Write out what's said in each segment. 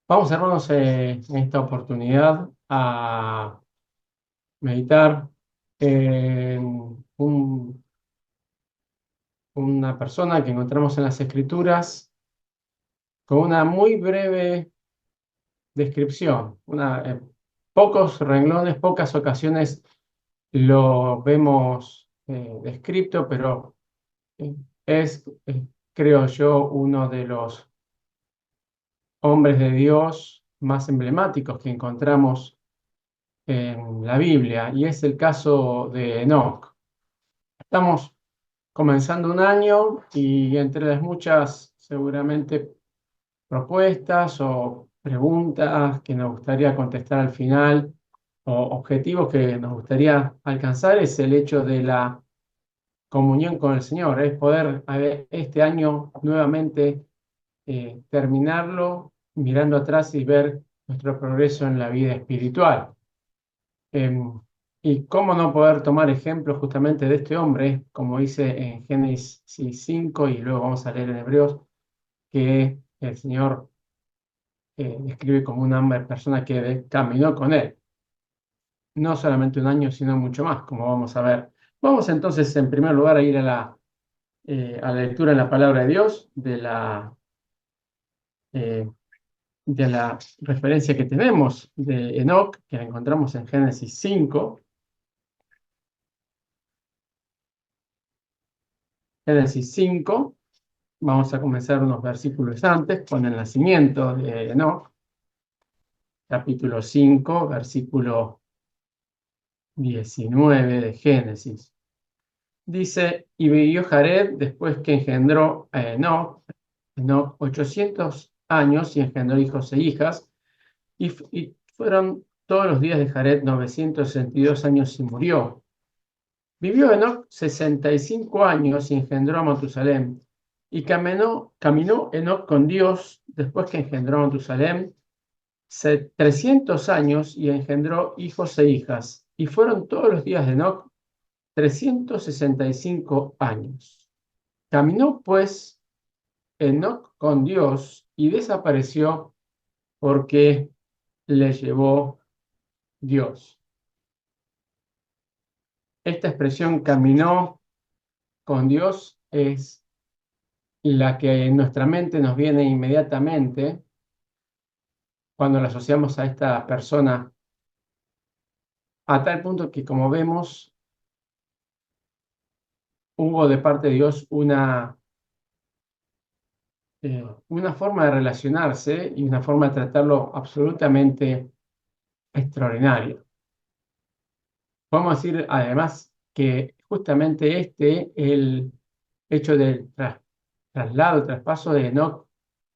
Vamos, hermanos, en esta oportunidad a meditar en una persona que encontramos en las Escrituras con una muy breve descripción. Pocos renglones, pocas ocasiones lo vemos descrito, pero eh, creo yo, uno de los hombres de Dios más emblemáticos que encontramos en la Biblia, y es el caso de Enoc. Estamos comenzando un año y entre las muchas, seguramente, propuestas o preguntas que nos gustaría contestar al final, o objetivos que nos gustaría alcanzar, es el hecho de la comunión con el Señor, es poder este año nuevamente terminarlo mirando atrás y ver nuestro progreso en la vida espiritual. Em, y cómo no poder tomar ejemplo justamente de este hombre, como dice en Génesis 5 y luego vamos a leer en Hebreos, que el Señor describe como una persona que caminó con él, no solamente un año, sino mucho más, como vamos a ver. Vamos entonces, en primer lugar, a ir a la lectura en la palabra de Dios, eh, de la referencia que tenemos de Enoc, que la encontramos en Génesis 5. Génesis 5. Vamos a comenzar unos versículos antes con el nacimiento de Enoc, capítulo 5, versículo 19 de Génesis. Dice, y vivió Jared después que engendró a Enoc 800 años y engendró hijos e hijas, y fueron todos los días de Jared 962 años y murió. Vivió Enoc 65 años y engendró a Matusalem. Y caminó Enoc con Dios después que engendró a Matusalem 300 años y engendró hijos e hijas. Y fueron todos los días de Enoc 365 años. Caminó pues Enoc con Dios y desapareció porque le llevó Dios. Esta expresión caminó con Dios es la que en nuestra mente nos viene inmediatamente cuando la asociamos a esta persona, a tal punto que, como vemos, hubo de parte de Dios una forma de relacionarse y una forma de tratarlo absolutamente extraordinaria. Podemos decir, además, que justamente el hecho del traslado, traspaso de Enoc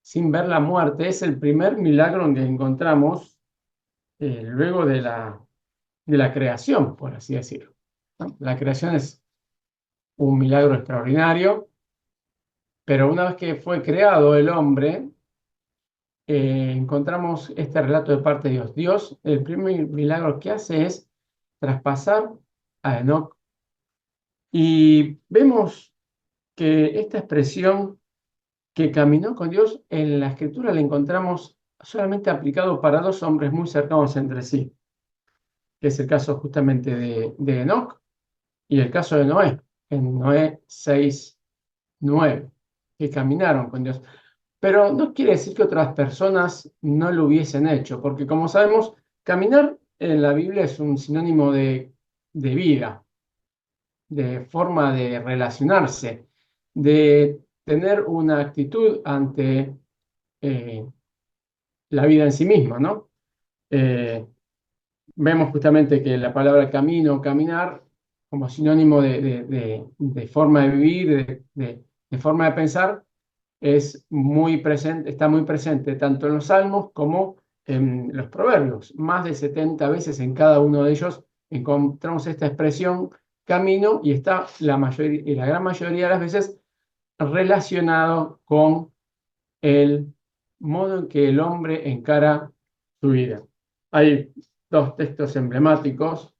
sin ver la muerte, es el primer milagro que encontramos luego de la creación, por así decirlo, ¿no? La creación es un milagro extraordinario, pero una vez que fue creado el hombre, encontramos este relato de parte de Dios. Dios, el primer milagro que hace es traspasar a Enoc, y vemos que esta expresión que caminó con Dios en la Escritura la encontramos solamente aplicado para dos hombres muy cercanos entre sí, que es el caso justamente de Enoc y el caso de Noé, en Noé 6:9, que caminaron con Dios. Pero no quiere decir que otras personas no lo hubiesen hecho, porque como sabemos, caminar en la Biblia es un sinónimo de vida, de forma de relacionarse, de tener una actitud ante eh, la vida en sí misma, ¿no? Eh, Vemos justamente que la palabra camino, caminar, como sinónimo de forma de vivir, de forma de pensar, es muy presente, está muy presente tanto en los Salmos como en los Proverbios. Más de 70 veces en cada uno de ellos encontramos esta expresión camino, y está la gran mayoría de las veces relacionado con el modo en que el hombre encara su vida. Hay dos textos emblemáticos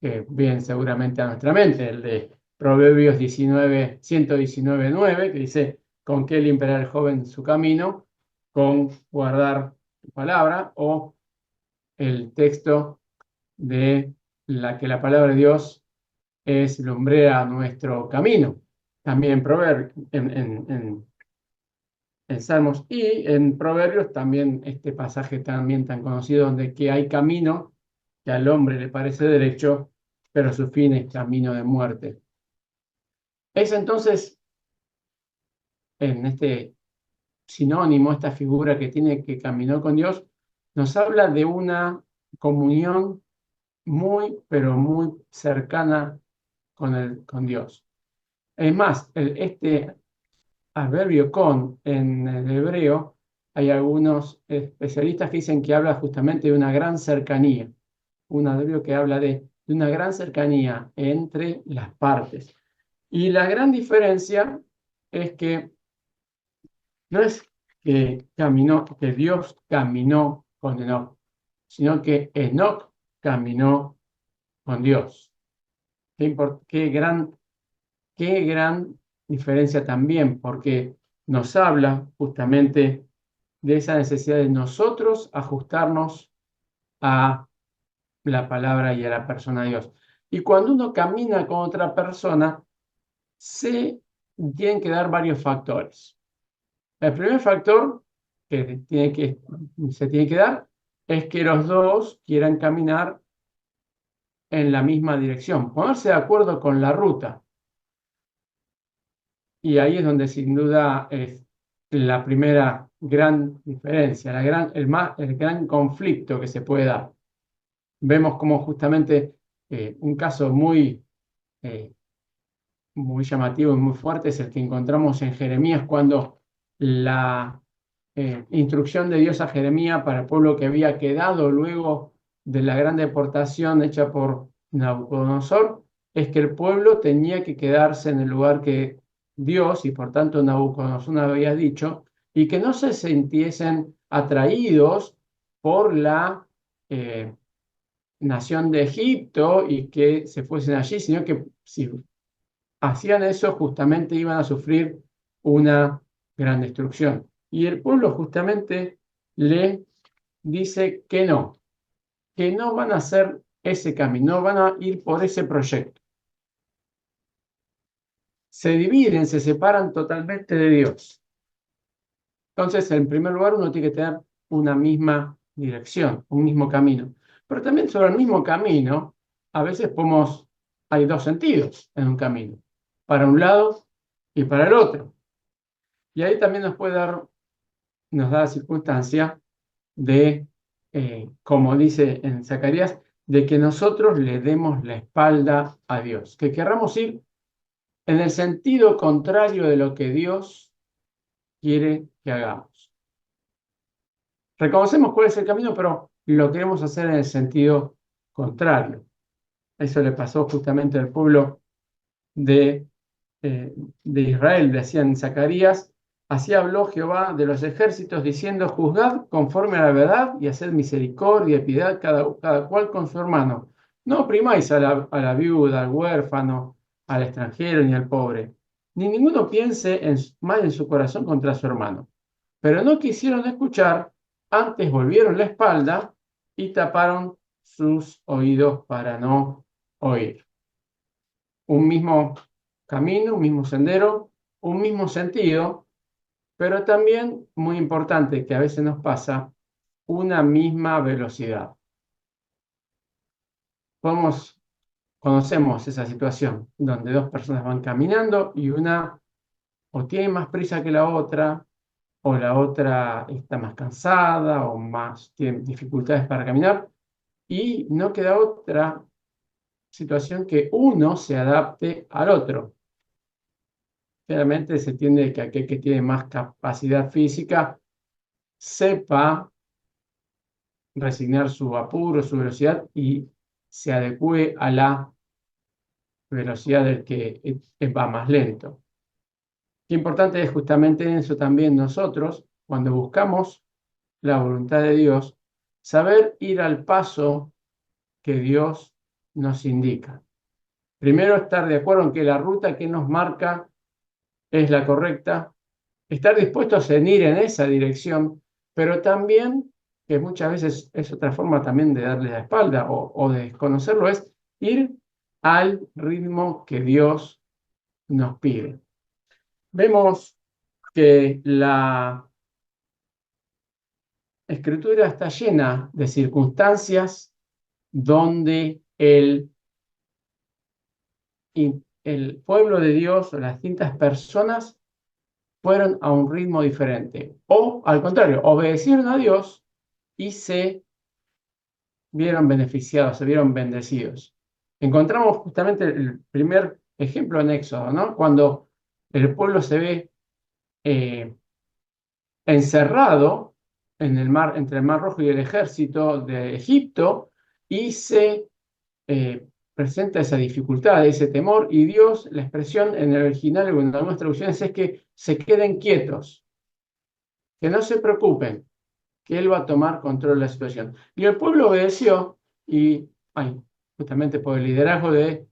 que vienen seguramente a nuestra mente: el de Proverbios 119:9, que dice: ¿con qué limpiará el joven su camino? Con guardar tu palabra, o el texto de que la palabra de Dios es lumbrera a nuestro camino. También en Proverbios, en Salmos y en Proverbios también este pasaje también tan conocido donde que hay camino que al hombre le parece derecho, pero su fin es camino de muerte. Es entonces en este sinónimo, esta figura que tiene que caminar con Dios, nos habla de una comunión muy, pero muy cercana con Dios. Es más, este adverbio con en el hebreo, hay algunos especialistas que dicen que habla justamente de una gran cercanía, un adverbio que habla de una gran cercanía entre las partes. Y la gran diferencia es que no es que Dios caminó con Enoc, sino que Enoc caminó con Dios. Qué gran diferencia también, porque nos habla justamente de esa necesidad de nosotros ajustarnos a la palabra y a la persona de Dios. Y cuando uno camina con otra persona, se tienen que dar varios factores. El primer factor se tiene que dar es que los dos quieran caminar en la misma dirección, ponerse de acuerdo con la ruta. Y ahí es donde sin duda es la primera gran diferencia, el gran conflicto que se puede dar. Vemos como justamente un caso eh, muy llamativo y muy fuerte es el que encontramos en Jeremías cuando la instrucción de Dios a Jeremías para el pueblo que había quedado luego de la gran deportación hecha por Nabucodonosor es que el pueblo tenía que quedarse en el lugar que Dios y por tanto Nabucodonosor había dicho y que no se sintiesen atraídos por la nación de Egipto y que se fuesen allí, sino que si hacían eso, justamente iban a sufrir una gran destrucción. Y el pueblo justamente le dice que no van a hacer ese camino, no van a ir por ese proyecto. Se dividen, se separan totalmente de Dios. Entonces, en primer lugar, uno tiene que tener una misma dirección, un mismo camino. Pero también sobre el mismo camino, a veces hay dos sentidos en un camino, para un lado y para el otro. Y ahí también nos da la circunstancia de, como dice en Zacarías, de que nosotros le demos la espalda a Dios, que querramos ir en el sentido contrario de lo que Dios quiere que hagamos. Reconocemos cuál es el camino, pero lo queremos hacer en el sentido contrario. Eso le pasó justamente al pueblo de de Israel, decían Zacarías, así habló Jehová de los ejércitos diciendo, juzgad conforme a la verdad y haced misericordia y piedad cada cual con su hermano. No oprimáis a la viuda, al huérfano, al extranjero ni al pobre, ni ninguno piense mal en su corazón contra su hermano. Pero no quisieron escuchar, antes volvieron la espalda y taparon sus oídos para no oír. Un mismo camino, un mismo sendero, un mismo sentido, pero también, muy importante, que a veces nos pasa, una misma velocidad. Conocemos esa situación donde dos personas van caminando y una o tiene más prisa que la otra, o la otra está más cansada o tiene dificultades para caminar, y no queda otra situación que uno se adapte al otro. Claramente se entiende que aquel que tiene más capacidad física sepa resignar su apuro, su velocidad y se adecue a la velocidad del que va más lento. Qué importante es justamente en eso también nosotros, cuando buscamos la voluntad de Dios, saber ir al paso que Dios nos indica. Primero, estar de acuerdo en que la ruta que nos marca es la correcta, estar dispuestos en ir en esa dirección, pero también que muchas veces es otra forma también de darle la espalda o de desconocerlo, es ir al ritmo que Dios nos pide. Vemos que la Escritura está llena de circunstancias donde el pueblo de Dios o las distintas personas fueron a un ritmo diferente. O, al contrario, obedecieron a Dios y se vieron beneficiados, se vieron bendecidos. Encontramos justamente el primer ejemplo en Éxodo, ¿no? Cuando el pueblo se ve eh, encerrado en el mar, entre el Mar Rojo y el ejército de Egipto, y se presenta esa dificultad, ese temor, y Dios, la expresión en el original o en algunas traducciones es que se queden quietos, que no se preocupen, que Él va a tomar control de la situación. Y el pueblo obedeció, y justamente por el liderazgo de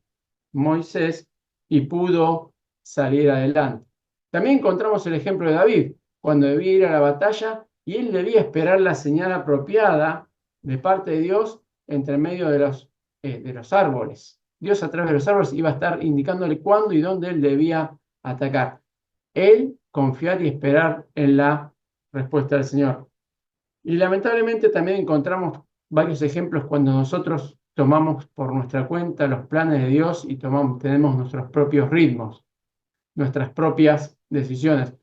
Moisés, y pudo salir adelante. También encontramos el ejemplo de David, cuando debía ir a la batalla y él debía esperar la señal apropiada de parte de Dios entre medio de los árboles. Dios a través de los árboles iba a estar indicándole cuándo y dónde él debía atacar. Él confiar y esperar en la respuesta del Señor. Y lamentablemente también encontramos varios ejemplos cuando nosotros tomamos por nuestra cuenta los planes de Dios y tenemos nuestros propios ritmos, nuestras propias decisiones.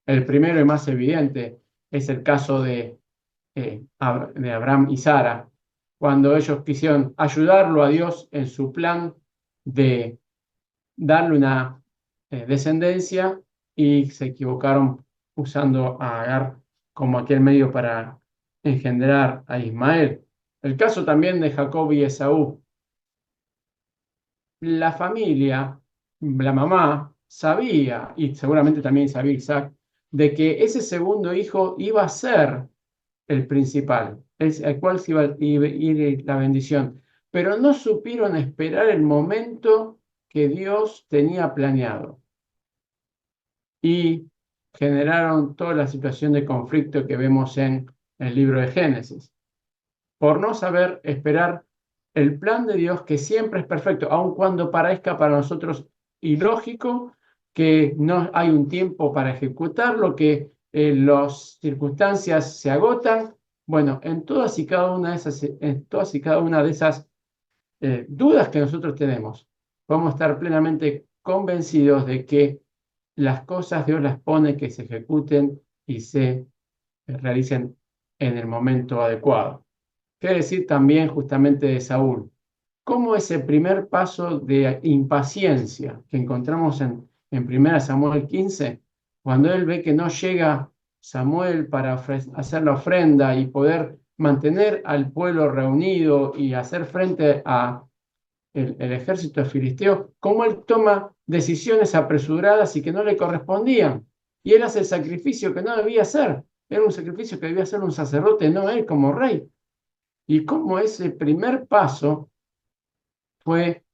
El primero y más evidente es el caso de Abraham y Sara, cuando ellos quisieron ayudarlo a Dios en su plan de darle una descendencia y se equivocaron usando a Agar como aquel medio para engendrar a Ismael. El caso también de Jacob y Esaú. La familia, la mamá, sabía, y seguramente también sabía Isaac, de que ese segundo hijo iba a ser el principal, el cual se iba a ir la bendición, pero no supieron esperar el momento que Dios tenía planeado y generaron toda la situación de conflicto que vemos en el libro de Génesis, por no saber esperar el plan de Dios que siempre es perfecto, aun cuando parezca para nosotros ilógico, que no hay un tiempo para ejecutarlo, que las circunstancias se agotan. Bueno, en todas y cada una de esas dudas que nosotros tenemos, podemos estar plenamente convencidos de que las cosas Dios las pone que se ejecuten y se realicen en el momento adecuado. Qué decir también justamente de Saúl, cómo ese primer paso de impaciencia que encontramos en 1 Samuel 15, cuando él ve que no llega Samuel para hacer la ofrenda y poder mantener al pueblo reunido y hacer frente a el ejército filisteo, cómo él toma decisiones apresuradas y que no le correspondían. Y él hace el sacrificio que no debía hacer. Era un sacrificio que debía hacer un sacerdote, no él como rey. Y cómo ese primer paso fue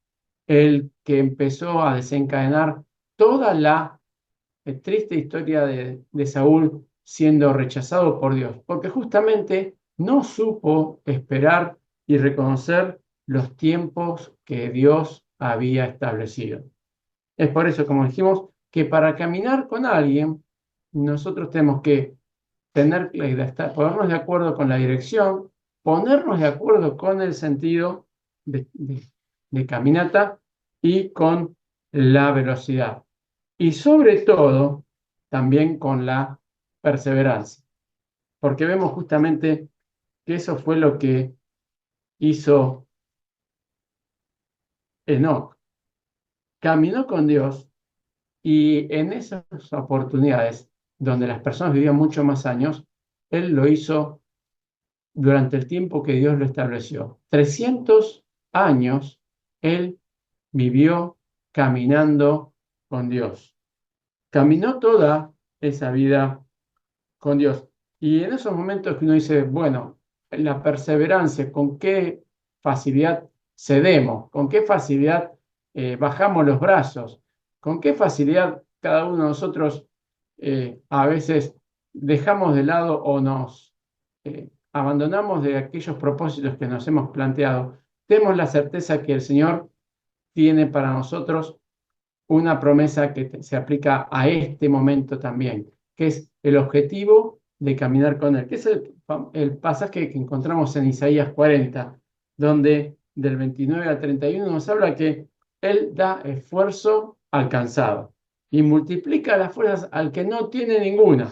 el que empezó a desencadenar toda la triste historia de Saúl siendo rechazado por Dios, porque justamente no supo esperar y reconocer los tiempos que Dios había establecido. Es por eso, como dijimos, que para caminar con alguien, nosotros tenemos que ponernos de acuerdo con la dirección, ponernos de acuerdo con el sentido de caminata y con la velocidad. Y sobre todo, también con la perseverancia, porque vemos justamente que eso fue lo que hizo Enoc. Caminó con Dios y en esas oportunidades donde las personas vivían mucho más años, él lo hizo durante el tiempo que Dios lo estableció. 300 años él vivió caminando con Dios. Caminó toda esa vida con Dios. Y en esos momentos que uno dice, bueno, la perseverancia, con qué facilidad cedemos, con qué facilidad bajamos los brazos, con qué facilidad cada uno de nosotros a veces dejamos de lado o nos abandonamos de aquellos propósitos que nos hemos planteado, tenemos la certeza que el Señor tiene para nosotros una promesa que se aplica a este momento también, que es el objetivo de caminar con Él, que es el pasaje que encontramos en Isaías 40, donde del 29 al 31 nos habla que Él da esfuerzo al cansado y multiplica las fuerzas al que no tiene ninguna.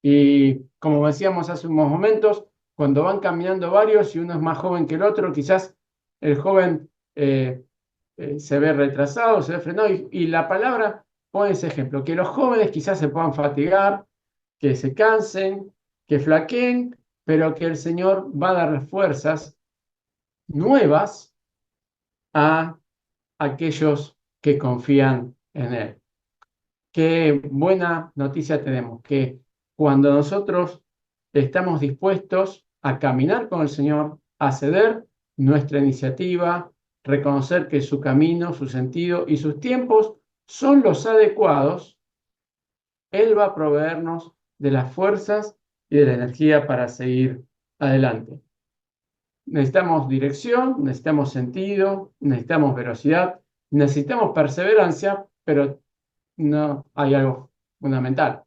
Y como decíamos hace unos momentos, cuando van caminando varios y uno es más joven que el otro, quizás el joven se ve retrasado, se ve frenado, y la palabra pone ese ejemplo, que los jóvenes quizás se puedan fatigar, que se cansen, que flaqueen, pero que el Señor va a dar fuerzas nuevas a aquellos que confían en Él. Qué buena noticia tenemos, que cuando nosotros estamos dispuestos a caminar con el Señor, a ceder nuestra iniciativa, reconocer que su camino, su sentido y sus tiempos son los adecuados, Él va a proveernos de las fuerzas y de la energía para seguir adelante. Necesitamos dirección, necesitamos sentido, necesitamos velocidad, necesitamos perseverancia, pero no hay algo fundamental.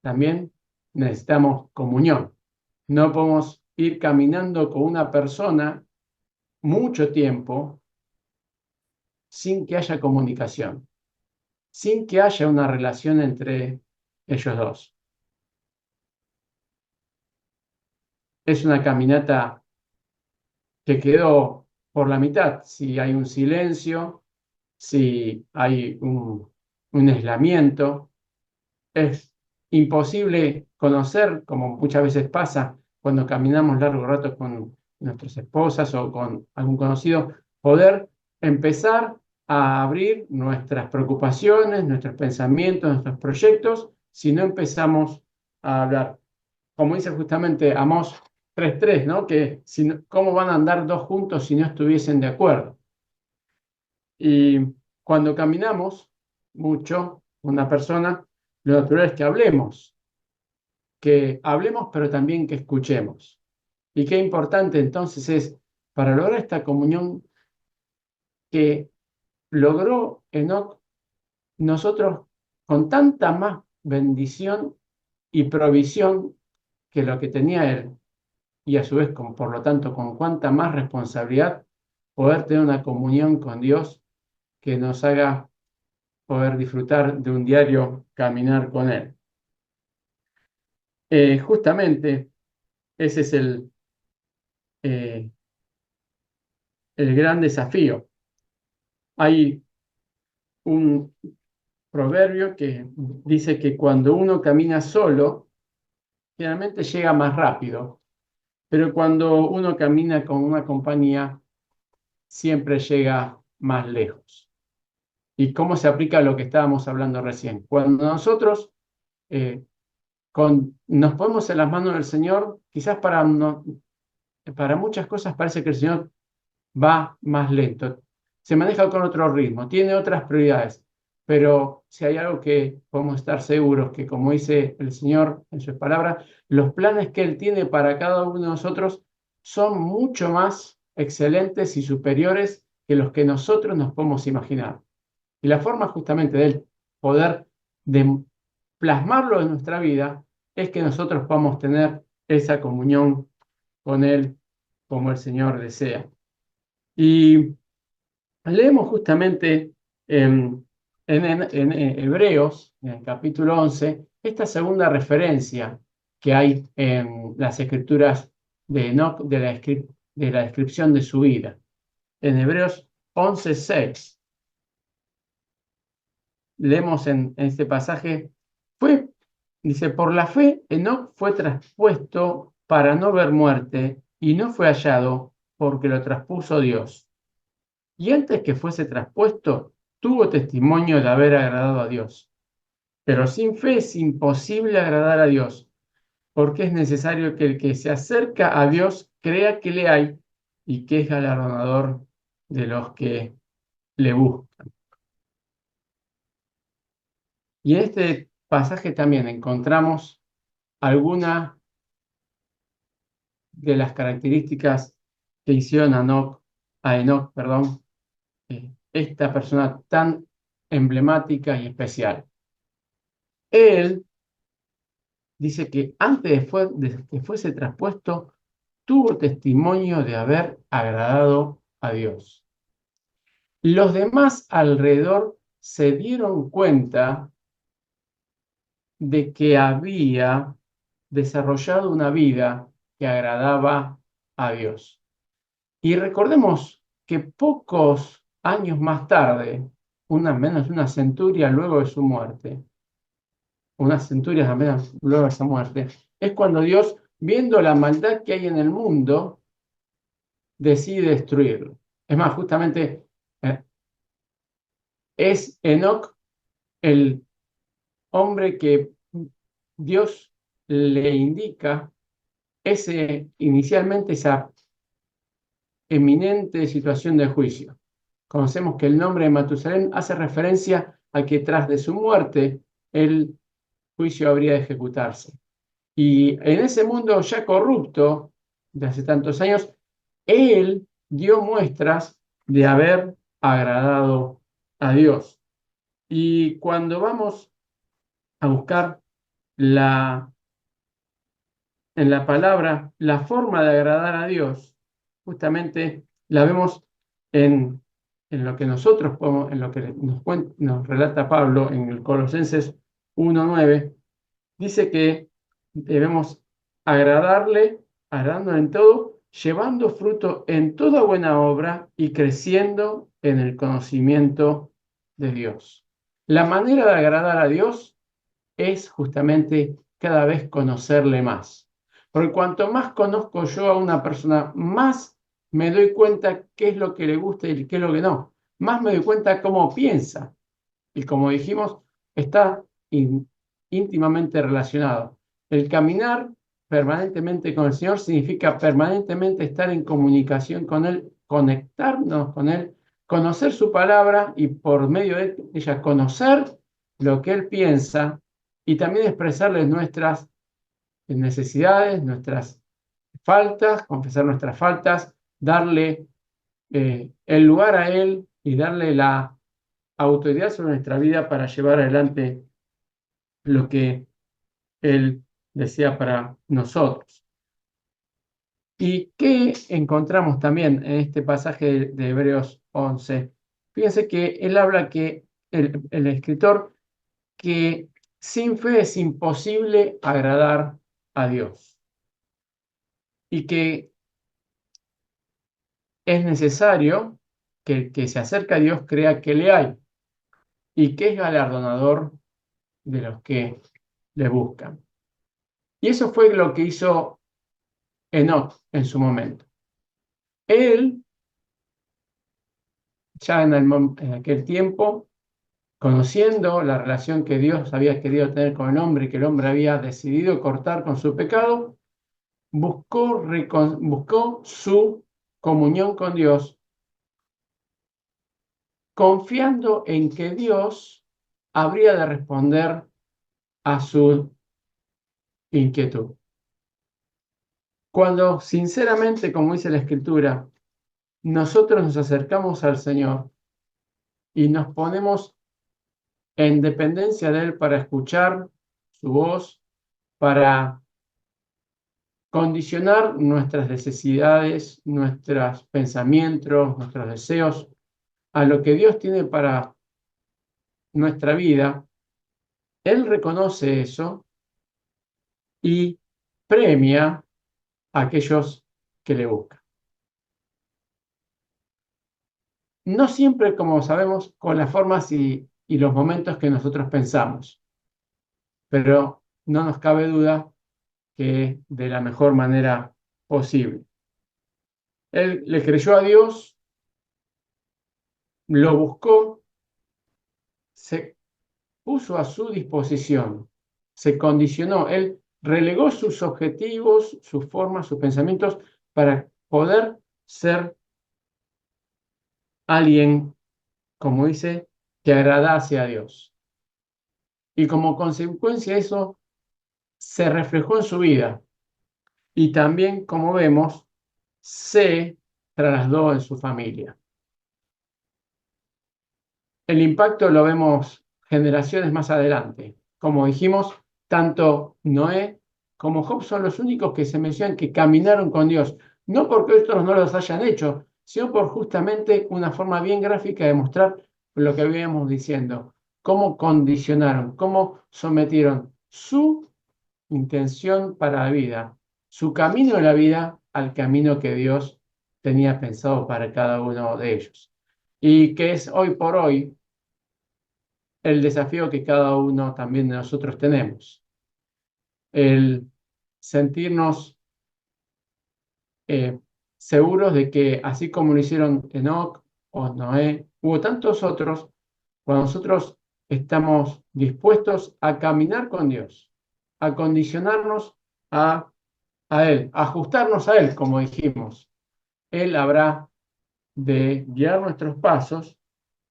También necesitamos comunión. No podemos ir caminando con una persona mucho tiempo sin que haya comunicación, sin que haya una relación entre ellos dos. Es una caminata que quedó por la mitad. Si hay un silencio, si hay un aislamiento, es imposible conocer, como muchas veces pasa cuando caminamos largos ratos con nuestras esposas o con algún conocido, poder empezar a abrir nuestras preocupaciones, nuestros pensamientos, nuestros proyectos, si no empezamos a hablar. Como dice justamente Amós 3:3, ¿no? Que si ¿cómo van a andar dos juntos si no estuviesen de acuerdo? Y cuando caminamos mucho, una persona, lo natural es que hablemos, pero también que escuchemos. Y qué importante entonces es, para lograr esta comunión que logró Enoc, nosotros con tanta más bendición y provisión que lo que tenía él, y a su vez, por lo tanto, con cuánta más responsabilidad poder tener una comunión con Dios que nos haga poder disfrutar de un diario caminar con Él. Justamente ese es eh, el gran desafío. Hay un proverbio que dice que cuando uno camina solo, generalmente llega más rápido, pero cuando uno camina con una compañía, siempre llega más lejos. ¿Y cómo se aplica lo que estábamos hablando recién? Cuando nosotros nos ponemos en las manos del Señor, quizás para muchas cosas parece que el Señor va más lento, se maneja con otro ritmo, tiene otras prioridades, pero si hay algo que podemos estar seguros, que como dice el Señor en sus palabras, los planes que Él tiene para cada uno de nosotros son mucho más excelentes y superiores que los que nosotros nos podemos imaginar. Y la forma justamente de Él poder plasmarlo en nuestra vida es que nosotros podamos tener esa comunión con Él como el Señor desea. Y leemos justamente en Hebreos, en el capítulo 11, esta segunda referencia que hay en las escrituras de Enoc, de la descripción de su vida. En Hebreos 11:6, leemos en este pasaje, dice, por la fe Enoc fue traspuesto para no ver muerte y no fue hallado porque lo traspuso Dios. Y antes que fuese traspuesto, tuvo testimonio de haber agradado a Dios. Pero sin fe es imposible agradar a Dios, porque es necesario que el que se acerca a Dios crea que le hay y que es galardonador de los que le buscan. Y en este pasaje también encontramos alguna de las características que hicieron a Enoc, perdón, esta persona tan emblemática y especial. Él dice que antes de que fuese traspuesto, tuvo testimonio de haber agradado a Dios. Los demás alrededor se dieron cuenta de que había desarrollado una vida que agradaba a Dios. Y recordemos que pocos años más tarde, menos de una centuria luego de su muerte, unas centurias apenas luego de esa muerte, es cuando Dios, viendo la maldad que hay en el mundo, decide destruirlo. Es más, justamente eh, es Enoc el hombre que Dios le indica inicialmente esa eminente situación de juicio. Conocemos que el nombre de Matusalén hace referencia a que tras de su muerte el juicio habría de ejecutarse. Y en ese mundo ya corrupto de hace tantos años, él dio muestras de haber agradado a Dios. Y cuando vamos a buscar en la palabra la forma de agradar a Dios, justamente la vemos en, en lo que nosotros podemos, en lo que nos relata Pablo en el Colosenses 1:9, dice que debemos agradarle, agradando en todo, llevando fruto en toda buena obra y creciendo en el conocimiento de Dios. La manera de agradar a Dios es justamente cada vez conocerle más. Porque cuanto más conozco yo a una persona, más me doy cuenta qué es lo que le gusta y qué es lo que no. Más me doy cuenta cómo piensa. Y como dijimos, está íntimamente relacionado. El caminar permanentemente con el Señor significa permanentemente estar en comunicación con Él, conectarnos con Él, conocer su palabra y por medio de ella conocer lo que Él piensa y también expresarles nuestras necesidades, nuestras faltas, confesar nuestras faltas, darle el lugar a Él y darle la autoridad sobre nuestra vida para llevar adelante lo que Él desea para nosotros. ¿Y qué encontramos también en este pasaje de Hebreos 11? Fíjense que él habla que el escritor que sin fe es imposible agradar a Dios y que es necesario que el que se acerca a Dios crea que le hay y que es galardonador de los que le buscan. Y eso fue lo que hizo Enoc en su momento. Él, ya en aquel tiempo, conociendo la relación que Dios había querido tener con el hombre y que el hombre había decidido cortar con su pecado, buscó su comunión con Dios, confiando en que Dios habría de responder a su inquietud. Cuando sinceramente, como dice la Escritura, nosotros nos acercamos al Señor y nos ponemos en dependencia de Él para escuchar su voz, para condicionar nuestras necesidades, nuestros pensamientos, nuestros deseos a lo que Dios tiene para nuestra vida. Él reconoce eso y premia a aquellos que le buscan. No siempre, como sabemos, con las formas y los momentos que nosotros pensamos, pero no nos cabe duda que de la mejor manera posible. Él le creyó a Dios, lo buscó, se puso a su disposición, se condicionó, él relegó sus objetivos, sus formas, sus pensamientos para poder ser alguien, como dice, que agradase a Dios. Y como consecuencia de eso, se reflejó en su vida. y también, como vemos, se trasladó en su familia. El impacto lo vemos generaciones más adelante. Como dijimos, tanto Noé como Job son los únicos que se mencionan que caminaron con Dios, no porque otros no los hayan hecho, sino por justamente una forma bien gráfica de mostrar lo que habíamos diciendo, cómo condicionaron, cómo sometieron su intención para la vida, su camino en la vida al camino que Dios tenía pensado para cada uno de ellos. Y que es hoy por hoy el desafío que cada uno también de nosotros tenemos, el sentirnos eh, seguros de que así como lo hicieron Enoc o Noé, hubo tantos otros, cuando nosotros estamos dispuestos a caminar con Dios, a condicionarnos a Él, a ajustarnos a Él, como dijimos, Él habrá de guiar nuestros pasos,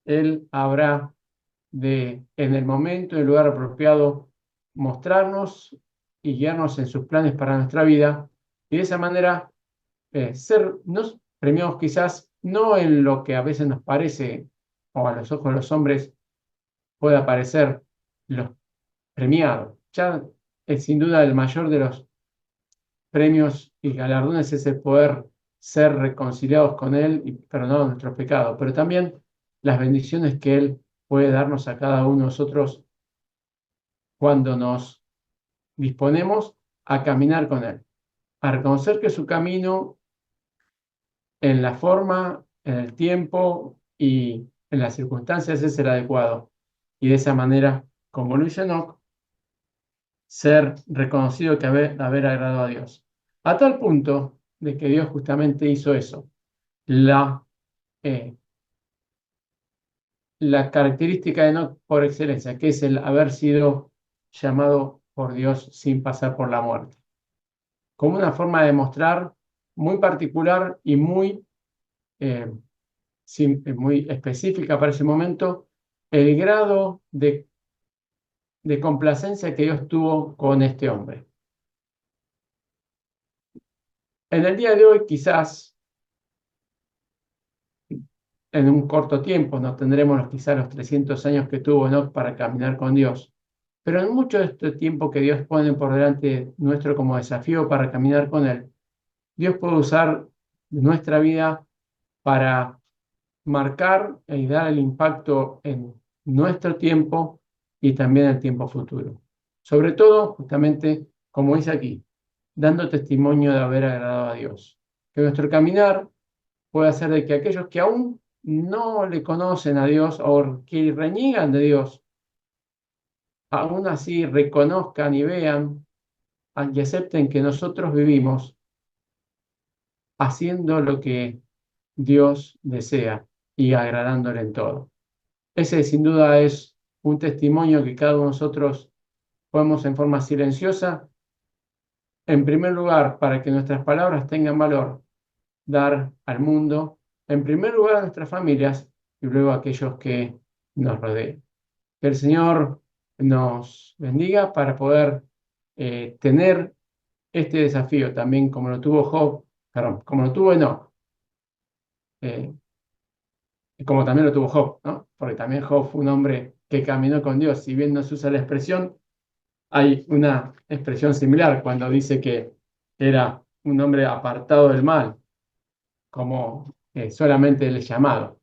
Él habrá de, en el momento y el lugar apropiado, mostrarnos y guiarnos en sus planes para nuestra vida y de esa manera ser nos premiados quizás no en lo que a veces nos parece o a los ojos de los hombres pueda parecer los premiados. Ya sin duda el mayor de los premios y galardones es el poder ser reconciliados con Él y perdonados nuestros pecados, pero también las bendiciones que Él puede darnos a cada uno de nosotros cuando nos disponemos a caminar con Él, a reconocer que su camino en la forma, en el tiempo y en las circunstancias es el adecuado. Y de esa manera, como lo hizo Enoch, ser reconocido que haber agradado a Dios. A tal punto de que Dios justamente hizo eso. La, eh, la característica de Enoch por excelencia, que es el haber sido llamado por Dios sin pasar por la muerte, como una forma de mostrar muy particular y eh, muy específica para ese momento el grado de complacencia que Dios tuvo con este hombre. En el día de hoy, quizás en un corto tiempo, no tendremos quizás los 300 años que tuvo Enoch para caminar con Dios, pero en mucho de este tiempo que Dios pone por delante nuestro como desafío para caminar con Él, Dios puede usar nuestra vida para marcar y dar el impacto en nuestro tiempo y también en el tiempo futuro. Sobre todo, justamente, como dice aquí, dando testimonio de haber agradado a Dios. Que nuestro caminar puede hacer de que aquellos que aún no le conocen a Dios o que reniegan de Dios, aún así reconozcan y vean y acepten que nosotros vivimos haciendo lo que Dios desea y agradándole en todo. Ese sin duda es un testimonio que cada uno de nosotros podemos en forma silenciosa, en primer lugar, para que nuestras palabras tengan valor, dar al mundo, en primer lugar a nuestras familias y luego a aquellos que nos rodeen. Que el Señor nos bendiga para poder tener este desafío también como lo tuvo Job, perdón, como lo tuvo Enoch, eh, como también lo tuvo Job, ¿no? Porque también Job fue un hombre que caminó con Dios, si bien no se usa la expresión, hay una expresión similar cuando dice que era un hombre apartado del mal, como solamente el llamado.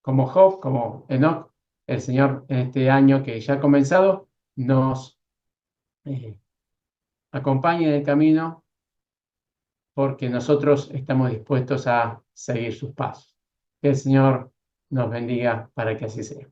Como Job, como Enoch, el Señor en este año que ya ha comenzado nos eh, acompaña en el camino porque nosotros estamos dispuestos a seguir sus pasos. Que el Señor nos bendiga para que así sea.